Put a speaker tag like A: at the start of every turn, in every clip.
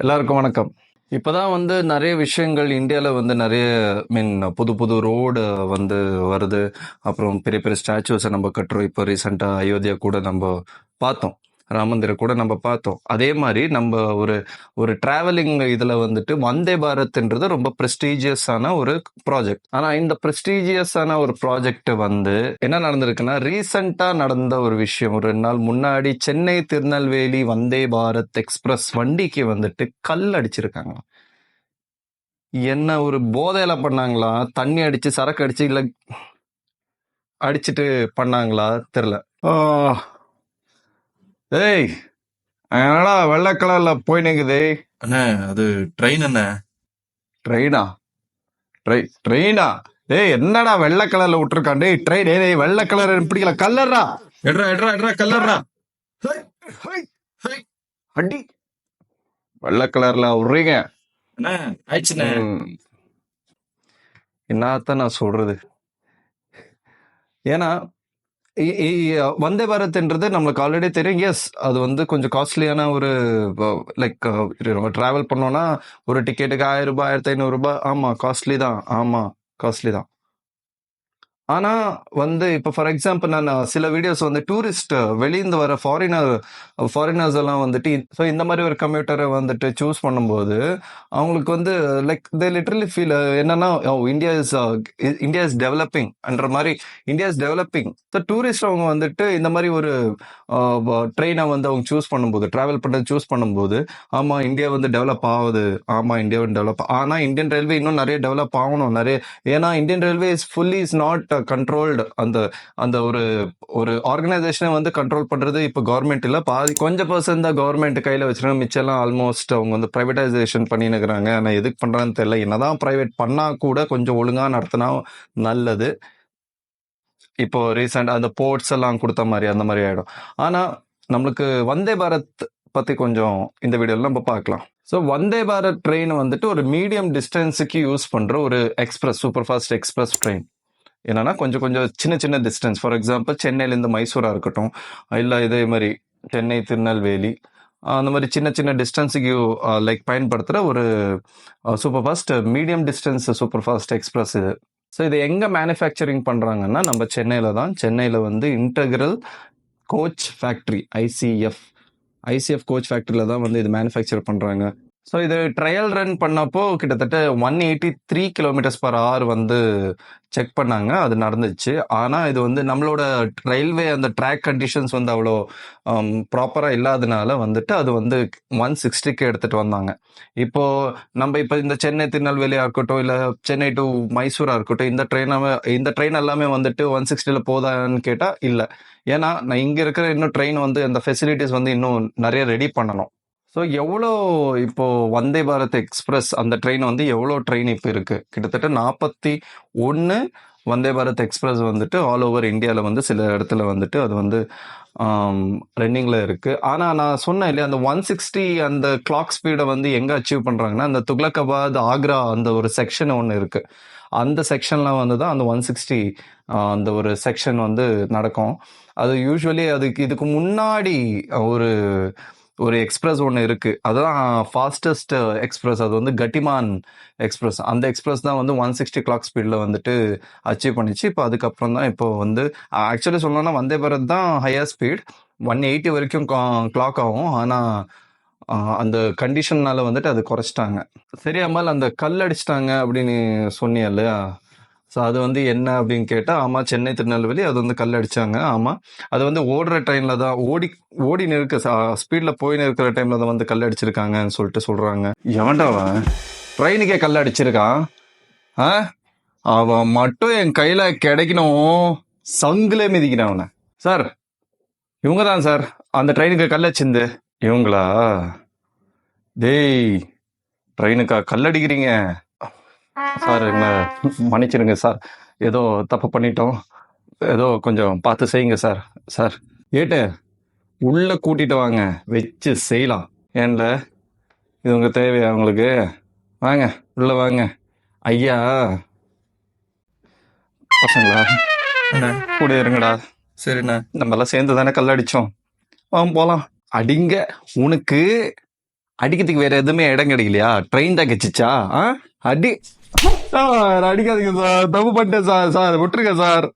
A: எல்லாருக்கும் வணக்கம். இப்பதான் நெறைய விஷயங்கள் இந்தியால நெறைய புது புது ரோடு வருது. அப்புறம் பெரிய பெரிய ஸ்டாச்சூஸ நம்ம கட்டுறோம். இப்போ ரீசென்ட்டா அயோத்தியா கூட நம்ப பார்த்தோம். ராம் மந்திரம் கூட நம்ப பார்த்தோம். அதே மாரி நம்ப ஒரு ஒரு டிராவலிங் இதுல வந்தே பாரத்ன்றது ரொம்ப பிரஸ்டீஜியஸான ஒரு ப்ராஜெக்ட். ஆனா இந்த பிரஸ்டீஜியஸான ஒரு ப்ராஜெக்ட் என்ன நடந்திருக்குன்னா, ரீசென்ட்டா நடந்த ஒரு விஷயம். ஒரு 2 நாள் முன்னாடி சென்னை திருநெல்வேலி வந்தே பாரத் எக்ஸ்பிரஸ் வண்டிக்கு கல் அடிச்சிருக்காங்க. என்ன ஒரு போதையில பண்ணாங்களா? தண்ணி அடிச்சு, சரக்கு அடிச்சு, இல்ல அடிச்சுட்டு பண்ணாங்களா? தெரியல. ஆ, ஏய், என்னடா வெள்ளை கலர்ல போய் நிக்குது?
B: அண்ணே அது ட்ரெயின் அண்ணே.
A: ட்ரெயினா? ட்ரெயினா? ஏய், என்னடா வெள்ளை கலர்ல விட்டுருக்கான்? டேய், ட்ரெயின். ஏய், வெள்ளை கலர் பிடிக்கல, கல்லறா.
B: எட்ரா எட்ரா எட்ரா கல்லறா.
A: அடி, வெள்ளை கலர்ல விடுறீங்க.
B: அண்ணே ஆயிடுச்சுண்ணே.
A: என்னத்தான் நான் சொல்றது? ஏன்னா வந்தே பாரத்ன்றது நம்மளுக்கு ஆல்ரெடி தெரியும். எஸ், அது கொஞ்சம் காஸ்ட்லியான ஒரு லைக் டிராவல் பண்ணோம்னா ஒரு டிக்கெட்டுக்கு 1000 ரூபாய், 1500 ரூபாய். ஆமா, காஸ்ட்லி தான். ஆமா, காஸ்ட்லி தான். ஆனா இப்போ ஃபார் எக்ஸாம்பிள் நான் சில வீடியோஸ் டூரிஸ்ட் வெளியிருந்து வர ஃபாரினர்ஸ் எல்லாம் ஸோ இந்த மாதிரி ஒரு கம்ப்யூட்டரை சூஸ் பண்ணும்போது அவங்களுக்கு லைக் தே லிட்டரலி ஃபீல் என்னன்னா, இந்தியா இஸ் டெவலப்பிங் என்ற மாதிரி. India is developing. So tourist அவங்க இந்த மாதிரி ஒரு ட்ரெயினை அவங்க சூஸ் பண்ணும்போது, டிராவல் பண்ணுறது சூஸ் பண்ணும்போது, ஆமா இந்தியா டெவலப் ஆகுது. ஆமா, இந்தியா டெவலப். ஆனா இந்தியன் ரயில்வே இன்னும் நிறைய டெவலப் ஆகணும் நிறைய. ஏன்னா Indian railway is fully is not controlled. அந்த அந்த ஒரு ஒரு ஆர்கனைசேஷனை கண்ட்ரோல் பண்றது இப்போ கவர்மெண்ட் இல்ல. பாதி கொஞ்சம் பர்சன்ட் தான் கவர்மெண்ட் கையில வச்சிருக்காங்க. மிச்சம்லாம் ஆல்மோஸ்ட் அவங்க பிரைவேடைசேஷன் பண்ணினுக்கிறாங்க. ஆனா எதுக்கு பண்றான்னு தெரியல. என்னதான் பிரைவேட் பண்ணா கூட கொஞ்சம் ஒழுங்கா நடத்தினா நல்லது. இப்போ ரீசெண்ட் அந்த போர்ட்ஸ் எல்லாம் கொடுத்த மாதிரி அந்த மாதிரி ஆயிடும். ஆனா நம்மளுக்கு வந்தே பாரத் பத்தி கொஞ்சம் இந்த வீடியோல நம்ம பார்க்கலாம். ஸோ வந்தே பாரத் ட்ரெயின் ஒரு மீடியம் டிஸ்டன்ஸுக்கு யூஸ் பண்ற ஒரு express, super fast express train. என்னன்னா கொஞ்சம் கொஞ்சம் சின்ன சின்ன டிஸ்டன்ஸ். ஃபார் எக்ஸாம்பிள் சென்னையிலேருந்து மைசூரா இருக்கட்டும், இல்லை இதே மாதிரி சென்னை திருநெல்வேலி, அந்த மாதிரி சின்ன சின்ன டிஸ்டன்ஸுக்கு லைக் பயன்படுத்துகிற ஒரு super fast medium distance super fast express இது. ஸோ இது எங்கே மேனுஃபேக்சரிங் பண்ணுறாங்கன்னா நம்ம சென்னையில் தான். சென்னையில் integral coach factory, ICF coach ஃபேக்ட்ரியில் தான் இது மேனுஃபேக்சர் பண்ணுறாங்க. ஸோ இது ட்ரையல் ரன் பண்ணப்போ கிட்டத்தட்ட 183 கிலோமீட்டர்ஸ் பர் ஹவர் செக் பண்ணாங்க. அது நடந்துச்சு. ஆனால் இது நம்மளோட ரயில்வே அந்த ட்ராக் கண்டிஷன்ஸ் அவ்வளோ ப்ராப்பராக இல்லாதனால அது 160க்கு எடுத்துகிட்டு வந்தாங்க. இப்போ நம்ம இப்போ இந்த சென்னை திருநெல்வேலியாக இருக்கட்டும், இல்லை சென்னை டு மைசூராக இருக்கட்டும், இந்த ட்ரெயின் எல்லாமே 160ல போதான்னு கேட்டால் இல்லை. ஏன்னா நான் இங்கே இருக்கிற இன்னும் ட்ரெயின் அந்த ஃபெசிலிட்டிஸ் இன்னும் நிறைய ரெடி பண்ணணும். ஸோ எவ்வளோ இப்போ வந்தே பாரத் எக்ஸ்பிரஸ் அந்த ட்ரெயின் எவ்வளோ ட்ரெயின் இப்போ இருக்கு? கிட்டத்தட்ட 41 Vande Bharat express all over இந்தியாவில் சில இடத்துல அது ரன்னிங்கில் இருக்கு. ஆனால் நான் சொன்னேன் இல்லையா, அந்த 160 அந்த கிளாக் ஸ்பீடை எங்கே அச்சீவ் பண்ணுறாங்கன்னா, அந்த துக்லக்காபாத் ஆக்ரா அந்த ஒரு செக்ஷன் ஒன்று இருக்கு. அந்த செக்ஷன்ல தான் அந்த 160 அந்த ஒரு செக்ஷன் நடக்கும். அது யூஸ்வலி இதுக்கு முன்னாடி ஒரு ஒரு எக்ஸ்பிரஸ் ஒன்று இருக்கு. அதுதான் ஃபாஸ்டஸ்ட் எக்ஸ்பிரஸ். அது கட்டிமான் எக்ஸ்பிரஸ். அந்த எக்ஸ்பிரஸ் தான் 160 கிளாக் ஸ்பீடில் அச்சீவ் பண்ணிச்சு. இப்போ அதுக்கப்புறம் தான் இப்போ ஆக்சுவலி சொல்லணும்னா வந்தே பாரத் தான் ஹையர் ஸ்பீட் 180 வரைக்கும் கிளாக் ஆகும். ஆனால் அந்த கண்டிஷன்னால அது குறைச்சிட்டாங்க. சரி அம்மாள், அந்த கல் அடிச்சிட்டாங்க அப்படின்னு சொன்னியா இல்லையா? ஸோ அது என்ன அப்படின்னு கேட்டால், ஆமாம் சென்னை திருநெல்வேலி அது கல் அடித்தாங்க. ஆமாம், அது ஓடுற ட்ரெயினில் தான் ஓடி நிற்க ஸ்பீடில் போய் நிற்கிற டைமில் தான் கல் அடிச்சிருக்காங்கன்னு சொல்லிட்டு சொல்கிறாங்க. எவன்டாவன் ட்ரெயினுக்கே கல் அடிச்சிருக்கான்? ஆ, அவன் மட்டும் என் கையில் கிடைக்கணும், சங்குலே மிதிக்கிறான் அவனை. சார், இவங்க தான் சார் அந்த ட்ரெயினுக்கு கல் அடிச்சிருந்து. இவங்களா? டேய், ட்ரெயினுக்கா கல் அடிக்கிறீங்க? சார் என்ன மன்னிச்சிருங்க சார், ஏதோ தப்பு பண்ணிட்டோம், ஏதோ கொஞ்சம் பார்த்து செய்யுங்க சார். சார் ஏட்டு உள்ள கூட்டிட்டு வாங்க, வச்சு செய்யலாம். ஏன்ல இவங்க தேவையா உங்களுக்கு? வாங்க உள்ள வாங்க. ஐயா பசங்களா கூட இருங்கடா.
B: சரிண்ணா.
A: நம்ம எல்லாம் சேர்ந்து தானே கல் அடிச்சோம். போலாம். அடிங்க. உனக்கு அடிக்கிறதுக்கு வேற எதுவுமே இடம் கிடைக்கலையா? ட்ரெயின் தான் கெச்சிச்சா? அடி சார், அடிக்காதீங்க சார், தப்பு பண்ணிட்டேன் சார். சார் விட்டுருங்க சார்.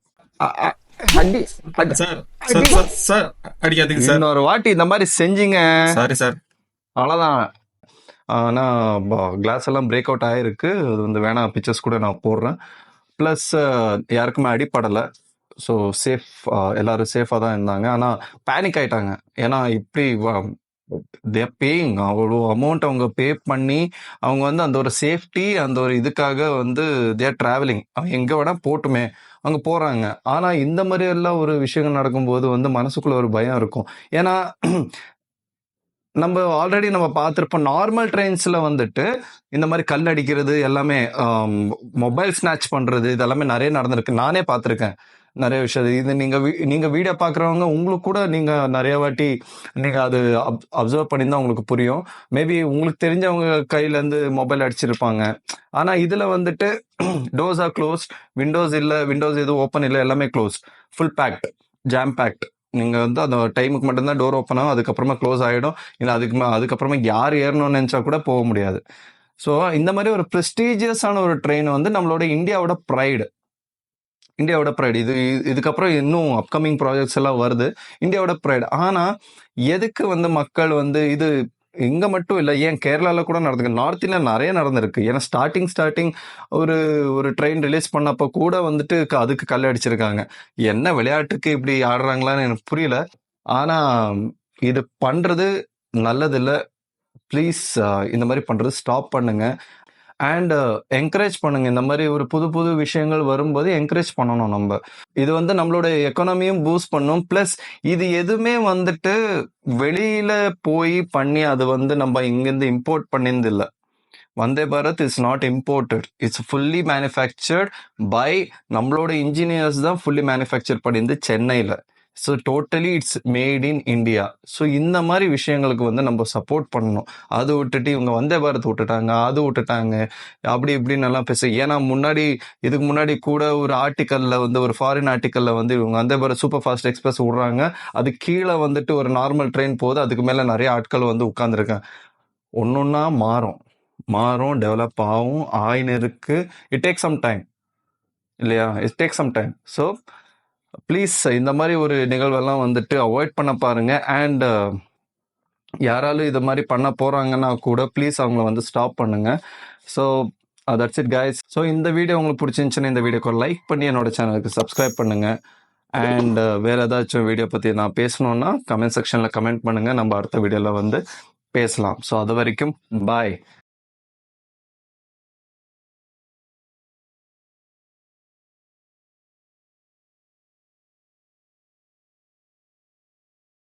A: அ- அ- அடி அடி
B: சார் சார்
A: அடி.
B: சார் சார் அடிக்காதீங்க சார்.
A: இன்னொரு வாட்டி இந்த மாதிரி செஞ்சீங்க
B: சாரி சார்.
A: அவ்வளோதான். ஆனா கிளாஸ் எல்லாம் பிரேக் அவுட் ஆயிருக்கு. அது வந்து வேணா பிக்சர்ஸ் கூட நான் போடுறேன். ப்ளஸ் யாருக்குமே அடிப்படலை. ஸோ சேஃப், எல்லாரும் சேஃபாக தான் இருந்தாங்க. ஆனால் பேனிக் ஆயிட்டாங்க. ஏன்னா இப்படி தேர் பேயிங் அவ்வளோ அமௌண்ட் அவங்க பே பண்ணி அவங்க வந்து அந்த ஒரு சேஃப்டி அந்த ஒரு இதுக்காக வந்து தேர் ட்ராவலிங் அவங்க எங்கே வேணா போட்டுமே அங்கே போகிறாங்க. ஆனால் இந்த மாதிரி எல்லாம் ஒரு விஷயங்கள் நடக்கும்போது வந்து மனசுக்குள்ள ஒரு பயம் இருக்கும். ஏன்னா நம்ம ஆல்ரெடி நம்ம பார்த்துருப்போம் நார்மல் ட்ரெயின்ஸில் வந்துட்டு இந்த மாதிரி கல் அடிக்கிறது எல்லாமே, மொபைல் ஸ்நாச் பண்ணுறது இதெல்லாமே நிறைய நடந்திருக்கு. நானே பார்த்துருக்கேன் நிறைய விஷயம். இது நீங்கள் வீடியோ பார்க்குறவங்க உங்களுக்கு கூட நீங்கள் நிறைய வாட்டி நீங்கள் அது அப்சர்வ் பண்ணியிருந்தா உங்களுக்கு புரியும். மேபி உங்களுக்கு தெரிஞ்சவங்க கையிலேருந்து மொபைல் அடிச்சிருப்பாங்க. ஆனால் இதில் வந்துட்டு டோர்ஸ் ஆர் க்ளோஸ், விண்டோஸ் இல்லை, விண்டோஸ் எதுவும் ஓப்பன் இல்லை, எல்லாமே close, full packed, jam packed. நீங்கள் வந்து அந்த டைமுக்கு மட்டும்தான் டோர் ஓப்பன் ஆகும், அதுக்கப்புறமா க்ளோஸ் ஆகிடும். இல்லை அதுக்கப்புறமா யார் ஏறணும்னு நினச்சா கூட போக முடியாது. ஸோ இந்த மாதிரி ஒரு ப்ரெஸ்டீஜியஸான ஒரு ட்ரெயின் வந்து நம்மளோட இந்தியாவோட ப்ரைடு. இதுக்கப்புறம் இன்னும் அப்கமிங் ப்ராஜெக்ட்ஸ் எல்லாம் வருது. இந்தியாவோட ப்ரைடு. ஆனால் எதுக்கு வந்து மக்கள் வந்து இது இங்கே மட்டும் இல்லை, ஏன் கேரளாவில் கூட நடந்திருக்கு, நார்த் இந்தியா நிறைய நடந்திருக்கு. ஏன்னா ஸ்டார்டிங் ஒரு ஒரு ட்ரெயின் ரிலீஸ் பண்ணப்போ கூட வந்துட்டு அதுக்கு கல் அடிச்சிருக்காங்க. என்ன விளையாட்டுக்கு இப்படி ஆடுறாங்களான்னு எனக்கு புரியல. ஆனால் இது பண்ணுறது நல்லதில்லை. ப்ளீஸ் இந்த மாதிரி பண்ணுறது ஸ்டாப் பண்ணுங்க. அண்ட் என்கரேஜ் பண்ணுங்க. இந்த மாதிரி ஒரு புது புது விஷயங்கள் வரும்போது என்கரேஜ் பண்ணணும் நம்ம. இது வந்து நம்மளோட எக்கானமியும் பூஸ்ட் பண்ணும். ப்ளஸ் இது எதுவுமே வந்துட்டு வெளியில போய் பண்ணி அது வந்து நம்ம இங்கேருந்து இம்போர்ட் பண்ணியது இல்லை. Vande Bharat is not imported, it's fully manufactured by நம்மளோட இன்ஜினியர்ஸ் தான் ஃபுல்லி மேனுஃபேக்சர் பண்ணியிருந்து சென்னையில். So totally it's made in India. So இந்த மாதிரி விஷயங்களுக்கு வந்து நம்ம சப்போர்ட் பண்ணணும். அது விட்டுட்டு இவங்க வந்தே பாரத் விட்டுட்டாங்க, அது விட்டுட்டாங்க, அப்படி இப்படின்னு எல்லாம் பேச. ஏன்னா இதுக்கு முன்னாடி கூட ஒரு ஆர்டிக்கல்ல வந்து ஒரு ஃபாரின் ஆர்டிக்கல்ல வந்து இவங்க Vande Bharat super fast express விடுறாங்க, அது கீழே வந்துட்டு ஒரு நார்மல் ட்ரெயின் போகுது, அதுக்கு மேலே நிறைய ஆட்கள் வந்து உட்காந்துருக்காங்க. ஒன்னொன்னா மாறும், டெவலப் ஆகும், ஆயின்னு இருக்கு. இட் டேக் சம் டைம் இல்லையா? It take some time. So please இந்த மாதிரி ஒரு நிகழ்வெல்லாம் வந்துட்டு அவாய்ட் பண்ண பாருங்க. அண்ட் யாராலும் இது மாதிரி பண்ண போறாங்கன்னா கூட ப்ளீஸ் அவங்கள வந்து ஸ்டாப் பண்ணுங்க. So that's it guys. So இந்த வீடியோ உங்களுக்கு பிடிச்சிருந்துச்சுன்னா இந்த வீடியோக்கு லைக் பண்ணி என்னோட சேனலுக்கு சப்ஸ்கிரைப் பண்ணுங்க. அண்ட் வேற ஏதாச்சும் வீடியோ பற்றி நான் பேசணுன்னா கமெண்ட் செக்ஷனில் கமெண்ட் பண்ணுங்க, நம்ம அடுத்த வீடியோவில் வந்து பேசலாம். ஸோ அது வரைக்கும் பாய்.